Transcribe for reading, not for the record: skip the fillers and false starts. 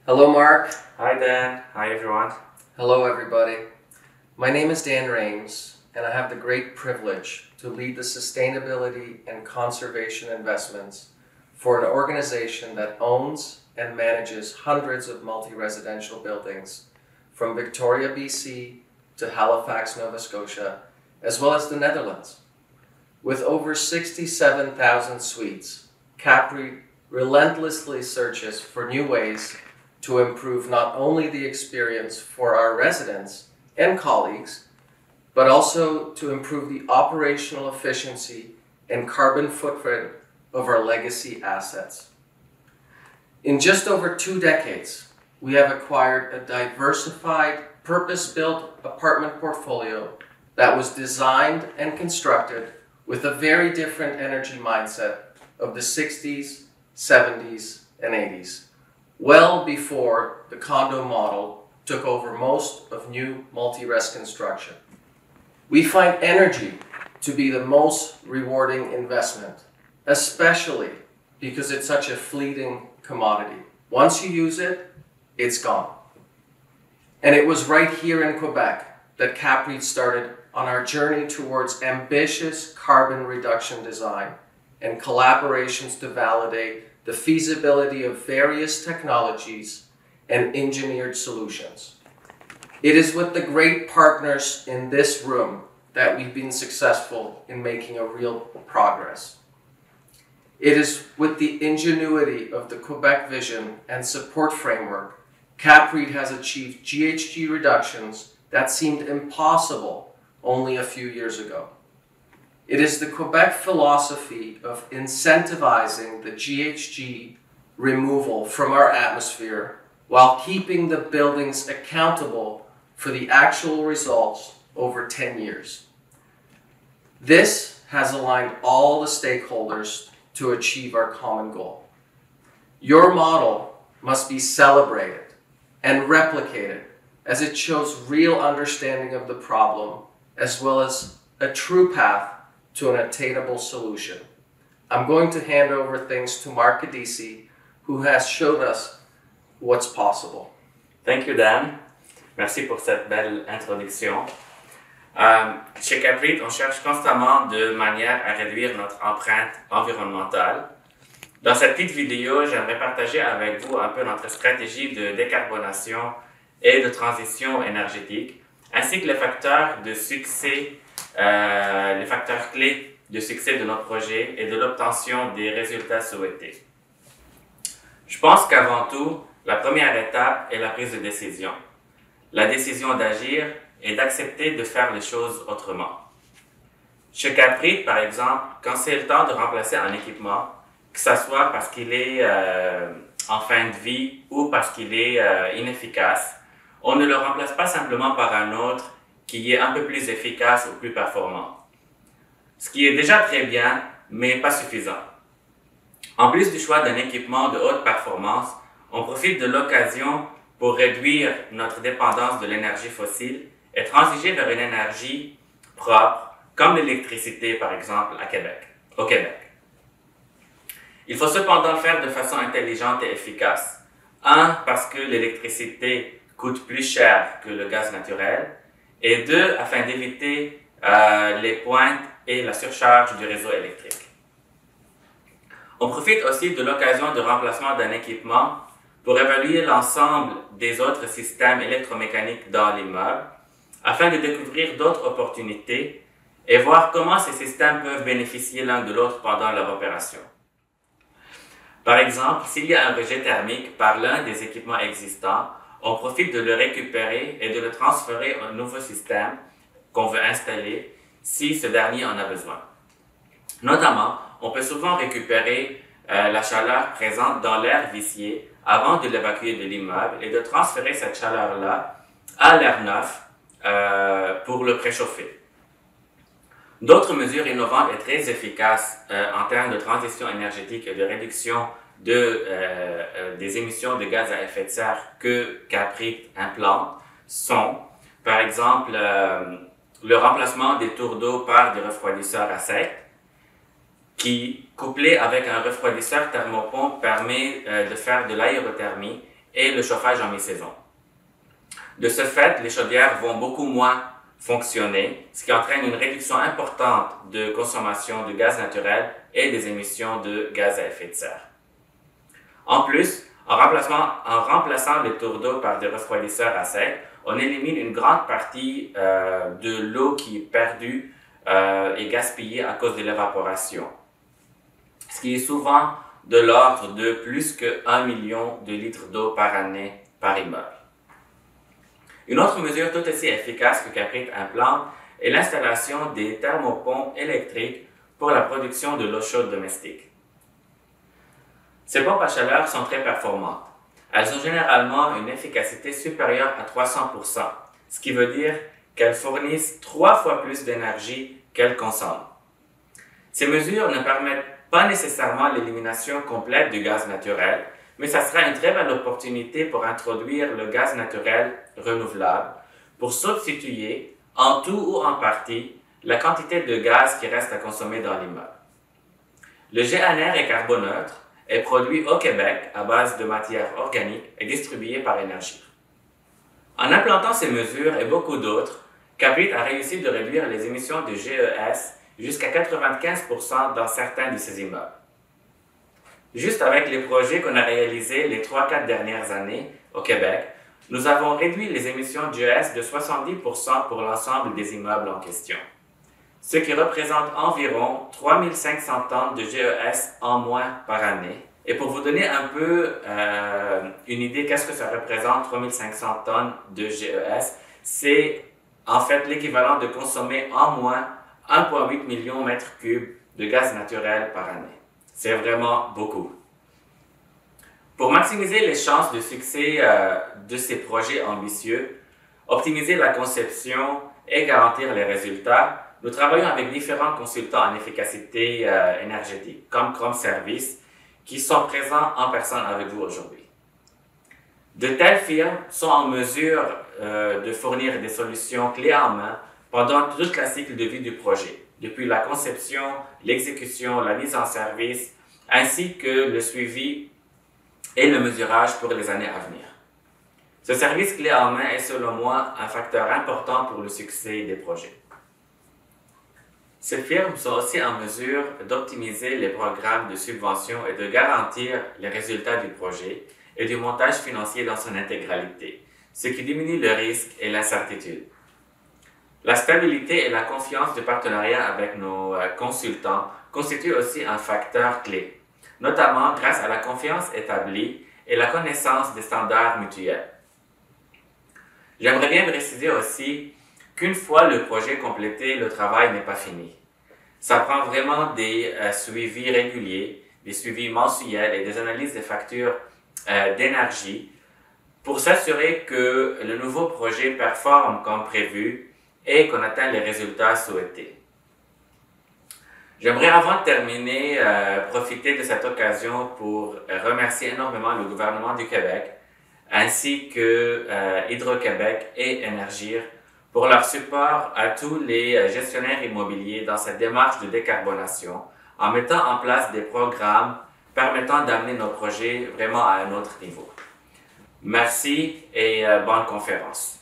Hello, Mark. Hi Dan. Hi everyone. Hello, everybody. My name is Dan Rames, and I have the great privilege to lead the sustainability and conservation investments for an organization that owns and manages hundreds of multi-residential buildings from Victoria, BC to Halifax, Nova Scotia, as well as the Netherlands. With over 67,000 suites, CAPREIT relentlessly searches for new ways to improve not only the experience for our residents and colleagues, but also to improve the operational efficiency and carbon footprint of our legacy assets. In just over 2 decades, we have acquired a diversified, purpose-built apartment portfolio that was designed and constructed with a very different energy mindset of the 60s, 70s, and 80s, well before the condo model took over most of new multi-res construction. We find energy to be the most rewarding investment, especially because it's such a fleeting commodity. Once you use it, it's gone. And it was right here in Quebec that CAPREIT started on our journey towards ambitious carbon reduction design and collaborations to validate the feasibility of various technologies and engineered solutions. It is with the great partners in this room that we've been successful in making a real progress. It is with the ingenuity of the Quebec Vision and support framework, CAPREIT has achieved GHG reductions that seemed impossible only a few years ago. It is the Quebec philosophy of incentivizing the GHG removal from our atmosphere while keeping the buildings accountable for the actual results over 10 years. This has aligned all the stakeholders to achieve our common goal. Your model must be celebrated and replicated as it shows real understanding of the problem as well as a true path to an attainable solution. I'm going to hand over things to Mark Cadisi, who has showed us what's possible. Thank you Dan. Merci pour cette belle introduction. Chez CAPREIT, on cherche constamment de manière à réduire notre empreinte environnementale. Dans cette petite vidéo, j'aimerais partager avec vous un peu notre stratégie de décarbonation et de transition énergétique, ainsi que les facteurs de succès, les facteurs clés de succès de notre projet et de l'obtention des résultats souhaités. Je pense qu'avant tout, la première étape est la prise de décision. La décision d'agir et d'accepter de faire les choses autrement. Chez CAPREIT, par exemple, quand c'est le temps de remplacer un équipement, que ce soit parce qu'il est en fin de vie ou parce qu'il est inefficace, on ne le remplace pas simplement par un autre qui est un peu plus efficace ou plus performant. Ce qui est déjà très bien, mais pas suffisant. En plus du choix d'un équipement de haute performance, on profite de l'occasion pour réduire notre dépendance de l'énergie fossile et transiger vers une énergie propre, comme l'électricité par exemple au Québec. Il faut cependant le faire de façon intelligente et efficace. Parce que l'électricité coûte plus cher que le gaz naturel, et 2, afin d'éviter les pointes et la surcharge du réseau électrique. On profite aussi de l'occasion de remplacement d'un équipement pour évaluer l'ensemble des autres systèmes électromécaniques dans l'immeuble, afin de découvrir d'autres opportunités et voir comment ces systèmes peuvent bénéficier l'un de l'autre pendant leur opération. Par exemple, s'il y a un rejet thermique par l'un des équipements existants, on profite de le récupérer et de le transférer à un nouveau système qu'on veut installer si ce dernier en a besoin. Notamment, on peut souvent récupérer la chaleur présente dans l'air vicié avant de l'évacuer de l'immeuble et de transférer cette chaleur-là à l'air neuf pour le préchauffer. D'autres mesures innovantes et très efficaces en termes de transition énergétique et de réduction des émissions de gaz à effet de serre que CAPREIT implante sont, par exemple, le remplacement des tours d'eau par des refroidisseurs à sec, qui, couplé avec un refroidisseur thermopompe, permet de faire de l'aérothermie et le chauffage en mi-saison. De ce fait, les chaudières vont beaucoup moins fonctionner, ce qui entraîne une réduction importante de consommation de gaz naturel et des émissions de gaz à effet de serre. En plus, en remplaçant les tours d'eau par des refroidisseurs à sec, on élimine une grande partie de l'eau qui est perdue et gaspillée à cause de l'évaporation, ce qui est souvent de l'ordre de plus que 1 million de litres d'eau par année par immeuble. Une autre mesure tout aussi efficace que Caprit implante est l'installation des thermopompes électriques pour la production de l'eau chaude domestique. Ces pompes à chaleur sont très performantes. Elles ont généralement une efficacité supérieure à 300%, ce qui veut dire qu'elles fournissent 3 fois plus d'énergie qu'elles consomment. Ces mesures ne permettent pas nécessairement l'élimination complète du gaz naturel, mais ça sera une très belle opportunité pour introduire le gaz naturel renouvelable pour substituer, en tout ou en partie, la quantité de gaz qui reste à consommer dans l'immeuble. Le GNR est carboneutre, est produit au Québec à base de matières organiques et distribué par Énergir. En implantant ces mesures et beaucoup d'autres, Caprit a réussi de réduire les émissions de GES jusqu'à 95% dans certains de ses immeubles. Juste avec les projets qu'on a réalisés les 3-4 dernières années au Québec, nous avons réduit les émissions de GES de 70% pour l'ensemble des immeubles en question, ce qui représente environ 3500 tonnes de GES en moins par année. Et pour vous donner un peu une idée qu'est-ce que ça représente 3500 tonnes de GES, c'est en fait l'équivalent de consommer en moins 1,8 million de mètres cubes de gaz naturel par année. C'est vraiment beaucoup. Pour maximiser les chances de succès de ces projets ambitieux, optimiser la conception et garantir les résultats, nous travaillons avec différents consultants en efficacité énergétique, comme Chrome Service, qui sont présents en personne avec vous aujourd'hui. De telles firmes sont en mesure de fournir des solutions clés en main pendant tout le cycle de vie du projet, depuis la conception, l'exécution, la mise en service, ainsi que le suivi et le mesurage pour les années à venir. Ce service clé en main est selon moi un facteur important pour le succès des projets. Ces firmes sont aussi en mesure d'optimiser les programmes de subvention et de garantir les résultats du projet et du montage financier dans son intégralité, ce qui diminue le risque et l'incertitude. La stabilité et la confiance du partenariat avec nos consultants constituent aussi un facteur clé, notamment grâce à la confiance établie et la connaissance des standards mutuels. J'aimerais bien préciser aussi qu'une fois le projet complété, le travail n'est pas fini. Ça prend vraiment des suivis réguliers, des suivis mensuels et des analyses des factures d'énergie pour s'assurer que le nouveau projet performe comme prévu et qu'on atteint les résultats souhaités. J'aimerais avant de terminer profiter de cette occasion pour remercier énormément le gouvernement du Québec ainsi que Hydro-Québec et Énergir pour leur support à tous les gestionnaires immobiliers dans cette démarche de décarbonation en mettant en place des programmes permettant d'amener nos projets vraiment à un autre niveau. Merci et bonne conférence.